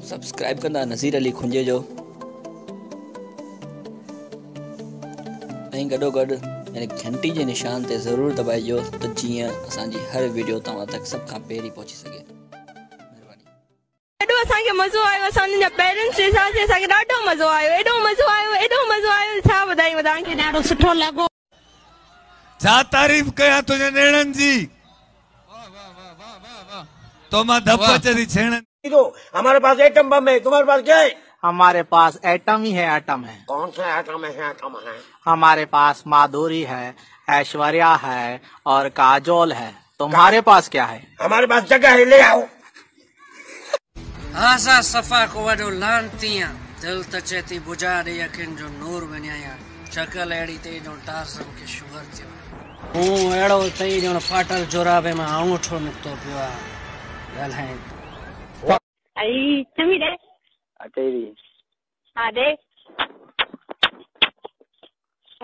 Subscribe कंदा नज़ीर अली खुंजे जो ऐं गॾोगॾु यानी घंटी जे निशान ते ज़रूर दबाइजो त जीअं असांजी हर वीडियो तव्हां तक सब खां पहिरीं पहुची सके। एडो असांखे मज़ो आयो, असांजा पेरेंट्स जे साथ असांखे ॾाढो मज़ो आयो, एडो मज़ो आयो छा ॿुधायूं तव्हांखे। ॾाढो सुठो लॻो। छा तारीफ़ कयां तुझे नेणन जी। वाह वाह वाह वाह वाह वाह। तो मां धप चरी छेणन। हमारे पास एटम बम है, तुम्हारे पास क्या है? हमारे पास एटम ही है, एटम है। कौन सा एटम है? एटम है हमारे पास माधुरी है, ऐश्वर्या है और काजोल है। तुम्हारे पास क्या है? हमारे पास जगह है, ले आओ। आसा सफा को वडो लानतियां दिल तचेती बुझा दे यकिन जो नूर वन्याया शकल एड़ी ते जो टारसम के शुगर थियो हूं एड़ो तई जो फाटल जोराबे में अंगूठो निकतो पियो गल है आई चमी दे तेरी हां दे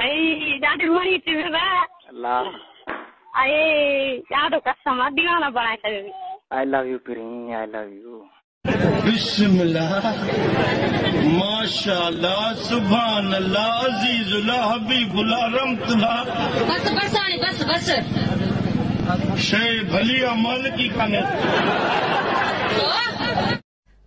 आई ॾाढी वणी थी वे अल्लाह आई ॾाढो कसम दीवाना बनाए छॾी। I love you prince, I love you. बिस्मिल्लाह माशाअल्लाह सुभान अल्लाह अजीजुल्लाह हबीबुल्लाह रहमतुल्लाह। बस शे भली अमल की काने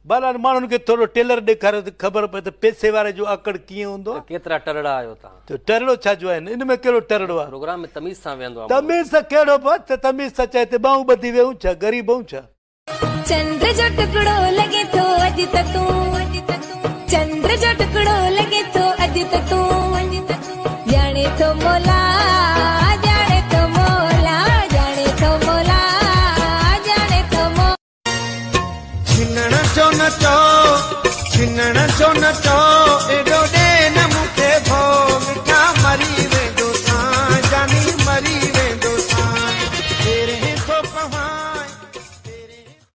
बालन माण्हुनि खे थोरो टेलर ॾेखारियो त ख़बर पए त पैसे वारे जो आकड़ कीअं हूंदो। केतिरा टरड़ा आयो तव्हां? त टरड़ो छा जो आहिनि, इन में कहिड़ो टरड़ो आहे? प्रोग्राम में तमीज़ सां वेंदो आहे। तमीज़ सां कहिड़ो बि त तमीज़ सां चए त ॿाहूं ॿधी वेहूं छा, ग़रीब हूं छा? चंद्र जो टुकड़ो लगे तो अॼु त तूं, चंद्र जो टुकड़ो लगे तो अॼु त तूं, ॼाणे थो मोला ॼाणे थो मोला ॼाणे थो मोला ॼाणे थो मोला। छिनण जो न चओ, छिनण जो न चओ, एॾो